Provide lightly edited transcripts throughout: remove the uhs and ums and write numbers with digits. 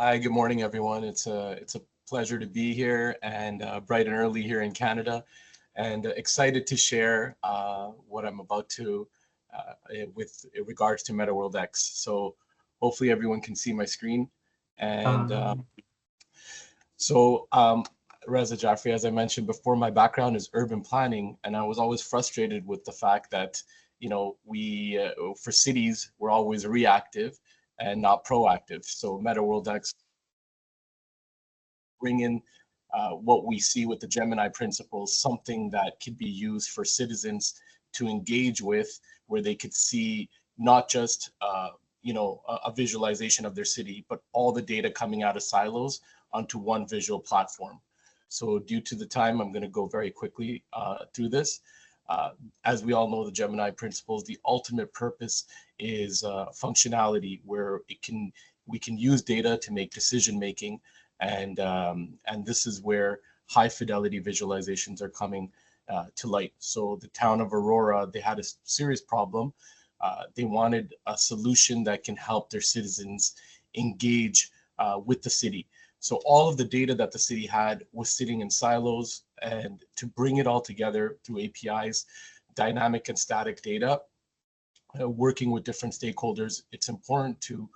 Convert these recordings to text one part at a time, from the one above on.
Hi, good morning, everyone. It's a pleasure to be here and bright and early here in Canada, and excited to share what I'm about to with regards to MetaWorldX. So hopefully everyone can see my screen. And Um, so um, Raza Jafri, as I mentioned before, my background is urban planning, and I was always frustrated with the fact that we for cities we're always reactive and not proactive. So MetaWorldX bring in what we see with the Gemini principles, something that could be used for citizens to engage with, where they could see not just a visualization of their city, but all the data coming out of silos onto one visual platform. So due to the time, I'm going to go very quickly through this. Uh, as we all know, the Gemini principles, the ultimate purpose is functionality, where we can use data to make decision making, and this is where high fidelity visualizations are coming to light. So the town of Aurora, they had a serious problem. They wanted a solution that can help their citizens engage with the city. So all of the data that the city had was sitting in silos, and to bring it all together through APIs, dynamic and static data, working with different stakeholders, it's important to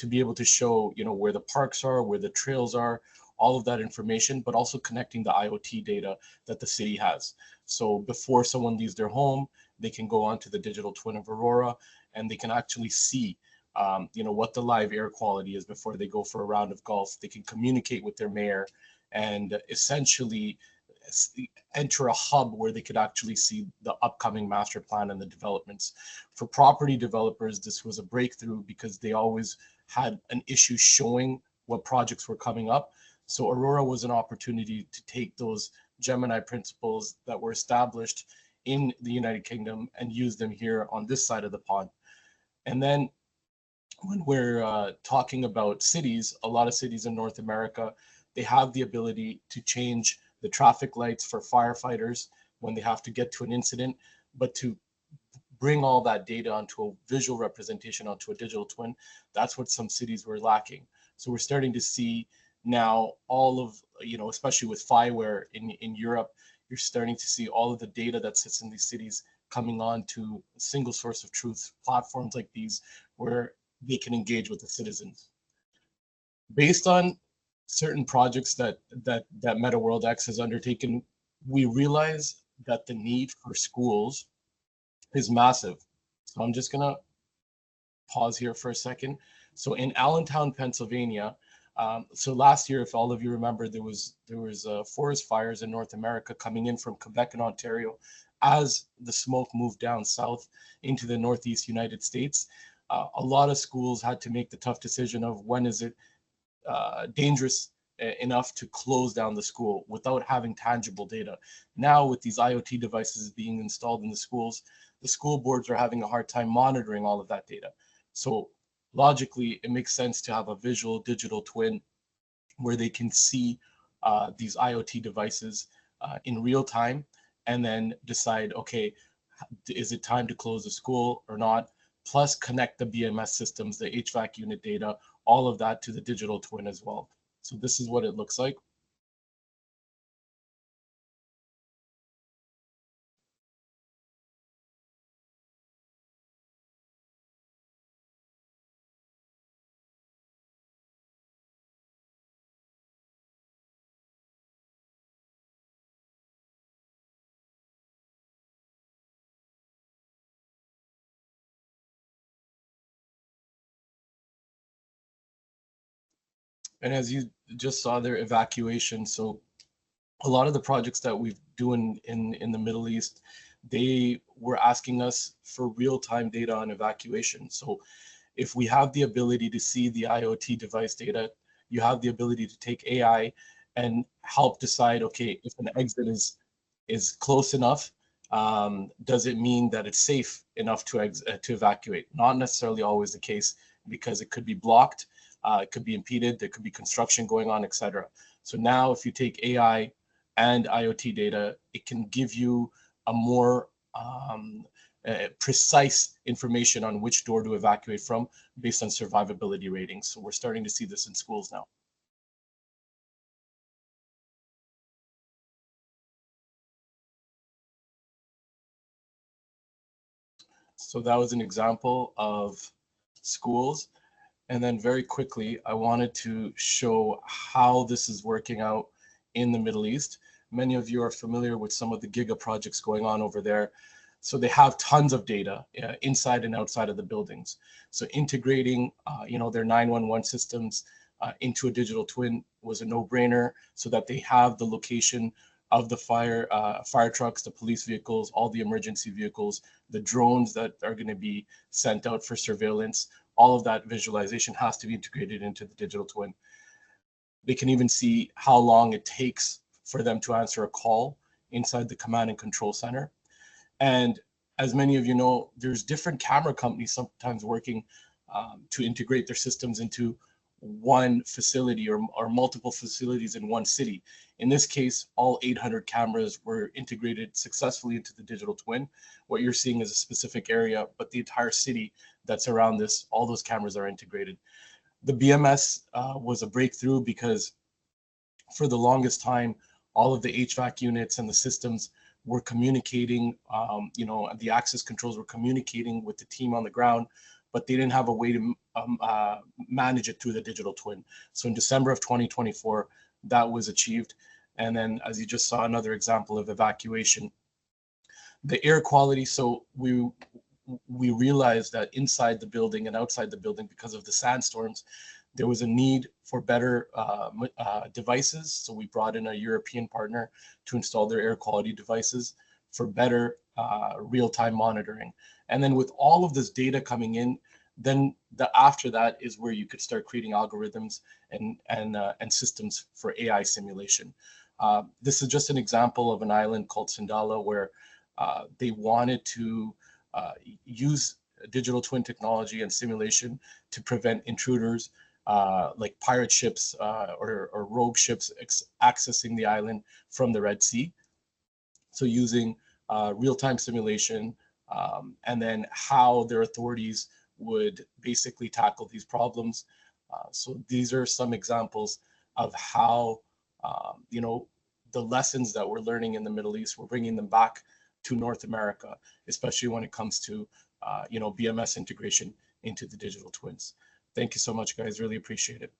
be able to show where the parks are, where the trails are, all of that information, but also connecting the IoT data that the city has. So before someone leaves their home, they can go onto the digital twin of Aurora, and they can actually see what the live air quality is before they go for a round of golf. They can communicate with their mayor and essentially enter a hub where they could actually see the upcoming master plan and the developments. For property developers, this was a breakthrough because they always had an issue showing what projects were coming up. So Aurora was an opportunity to take those Gemini principles that were established in the United Kingdom and use them here on this side of the pond. And then when we're talking about cities, a lot of cities in North America, they have the ability to change the traffic lights for firefighters when they have to get to an incident, but to bring all that data onto a visual representation, onto a digital twin, that's what some cities were lacking. So we're starting to see now all of, especially with Fireware in Europe, you're starting to see all of the data that sits in these cities coming on to a single source of truth platforms like these, where they can engage with the citizens. Based on certain projects that MetaWorldX has undertaken, we realize that the need for schools is massive. So I'm just gonna pause here for a second. So in Allentown, Pennsylvania, so last year, if all of you remember, there was forest fires in North America coming in from Quebec and Ontario as the smoke moved down south into the Northeast United States. A lot of schools had to make the tough decision of when is it dangerous enough to close down the school without having tangible data. Now, with these IoT devices being installed in the schools, the school boards are having a hard time monitoring all of that data. So logically, it makes sense to have a visual digital twin where they can see these IoT devices in real time, and then decide, okay, is it time to close the school or not? Plus connect the BMS systems, the HVAC unit data, all of that to the digital twin as well. So this is what it looks like. And as you just saw their evacuation, so a lot of the projects that we've doing in the Middle East, they were asking us for real-time data on evacuation. So if we have the ability to see the IoT device data, you have the ability to take AI and help decide, okay, if an exit is close enough, does it mean that it's safe enough to evacuate? Not necessarily always the case, because it could be blocked, it could be impeded, there could be construction going on, etc. So now if you take AI and IoT data, it can give you a more precise information on which door to evacuate from based on survivability ratings. So we're starting to see this in schools now. So that was an example of schools. And then very quickly, I wanted to show how this is working out in the Middle East. Many of you are familiar with some of the giga projects going on over there. So they have tons of data inside and outside of the buildings. So integrating, their 911 systems into a digital twin was a no-brainer, so that they have the location of the fire trucks, the police vehicles, all the emergency vehicles, the drones that are going to be sent out for surveillance. All of that visualization has to be integrated into the digital twin. They can even see how long it takes for them to answer a call inside the command and control center. And as many of you know, there's different camera companies sometimes working to integrate their systems into one facility or multiple facilities in one city. In this case, all 800 cameras were integrated successfully into the digital twin. What you're seeing is a specific area, but the entire city that's around this, all those cameras are integrated. The BMS was a breakthrough because for the longest time, all of the HVAC units and the systems were communicating, the access controls were communicating with the team on the ground, but they didn't have a way to manage it through the digital twin. So in December of 2024, that was achieved. And then, as you just saw, another example of evacuation. The air quality, so we realized that inside the building and outside the building, because of the sandstorms, there was a need for better devices. So we brought in a European partner to install their air quality devices for better real-time monitoring. And then with all of this data coming in, then after that is where you could start creating algorithms and systems for AI simulation. This is just an example of an island called Sindala, where they wanted to use digital twin technology and simulation to prevent intruders like pirate ships or rogue ships accessing the island from the Red Sea. So using real-time simulation and then how their authorities would basically tackle these problems. So these are some examples of how, the lessons that we're learning in the Middle East, we're bringing them back to North America, especially when it comes to, BMS integration into the digital twins. Thank you so much, guys. Really appreciate it.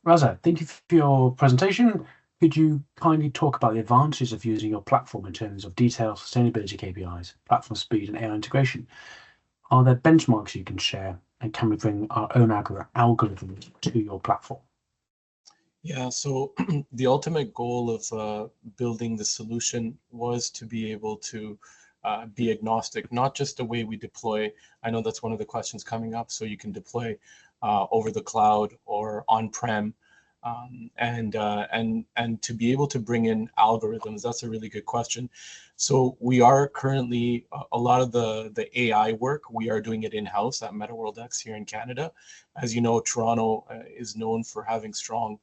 Raza, thank you for your presentation. Could you kindly talk about the advantages of using your platform in terms of detailed sustainability KPIs, platform speed, and AI integration? Are there benchmarks you can share, and can we bring our own algorithms to your platform? Yeah, so the ultimate goal of building the solution was to be able to be agnostic, not just the way we deploy. I know that's one of the questions coming up. So you can deploy over the cloud or on-prem, and to be able to bring in algorithms. That's a really good question. So we are currently a lot of the AI work, we are doing it in-house at MetaWorldX here in Canada. As you know, Toronto is known for having strong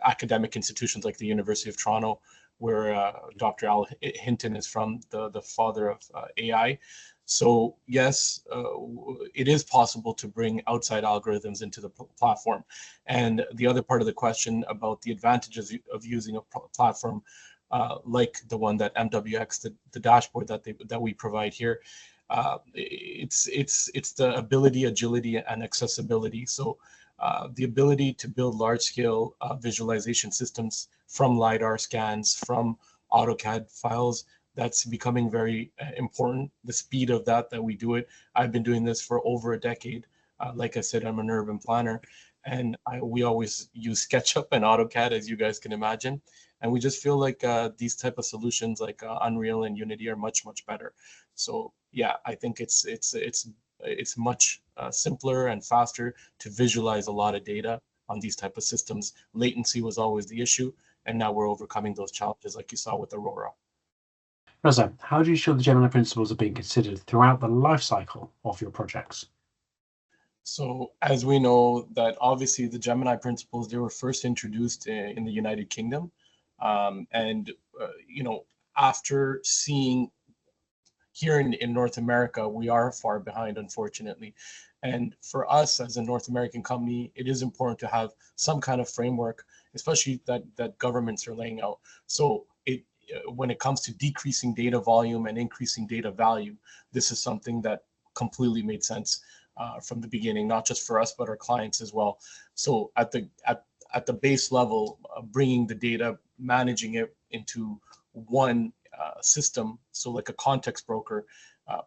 academic institutions like the University of Toronto, where Dr. Al Hinton is from, the father of AI. So yes, it is possible to bring outside algorithms into the platform. And the other part of the question about the advantages of using a platform like the one that MWX, the dashboard that we provide here, it's the ability, agility, and accessibility. So the ability to build large-scale visualization systems from LiDAR scans, from AutoCAD files, that's becoming very important. The speed of that we do it. I've been doing this for over a decade. Like I said, I'm an urban planner, and we always use SketchUp and AutoCAD, as you guys can imagine. And we just feel like these type of solutions like Unreal and Unity are much, much better. So yeah, I think it's much simpler and faster to visualize a lot of data on these type of systems. Latency was always the issue, and now we're overcoming those challenges like you saw with Aurora. Raza, how do you ensure the Gemini principles are being considered throughout the life cycle of your projects? So as we know that obviously the Gemini principles, they were first introduced in the United Kingdom. And, you know, after seeing here in North America, we are far behind, unfortunately. And for us as a North American company, it is important to have some kind of framework, especially that governments are laying out. So when it comes to decreasing data volume and increasing data value, this is something that completely made sense from the beginning, not just for us but our clients as well. So at the base level, bringing the data, managing it into one system, so like a context broker,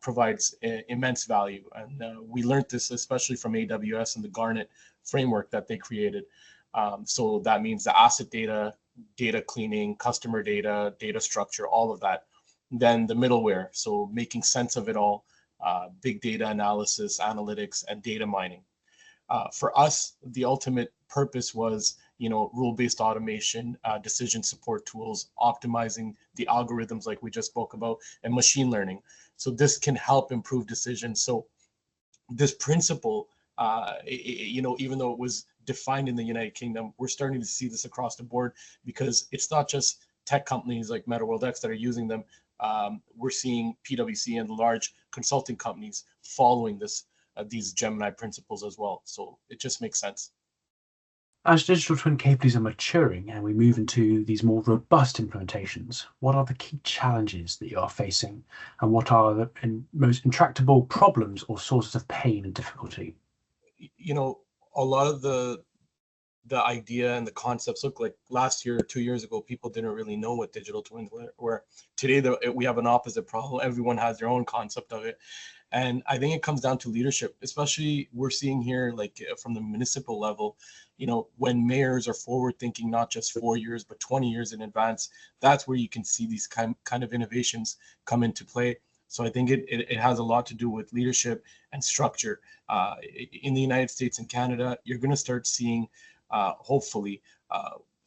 provides immense value. And we learned this especially from AWS and the Garnet framework that they created. So that means the asset data, data cleaning, customer data, data structure, all of that. Then the middleware, so making sense of it all, big data analysis, analytics, and data mining. For us, the ultimate purpose was, rule-based automation, decision support tools, optimizing the algorithms like we just spoke about, and machine learning. So this can help improve decisions. So this principle, even though it was defined in the United Kingdom, we're starting to see this across the board because it's not just tech companies like MetaWorldX that are using them. We're seeing PwC and large consulting companies following these Gemini principles as well. So it just makes sense. As digital twin capabilities are maturing and we move into these more robust implementations, what are the key challenges that you are facing, and what are the most intractable problems or sources of pain and difficulty? A lot of the idea and the concepts look like last year or 2 years ago, people didn't really know what digital twins were. Today, we have an opposite problem. Everyone has their own concept of it. And I think it comes down to leadership, especially we're seeing here, like from the municipal level, when mayors are forward thinking, not just 4 years, but 20 years in advance, that's where you can see these kind of innovations come into play. So I think it has a lot to do with leadership and structure. In the United States and Canada, you're going to start seeing, hopefully,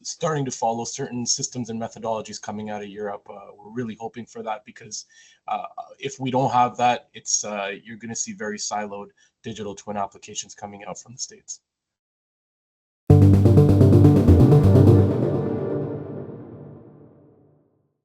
starting to follow certain systems and methodologies coming out of Europe. We're really hoping for that because if we don't have that, you're going to see very siloed digital twin applications coming out from the States.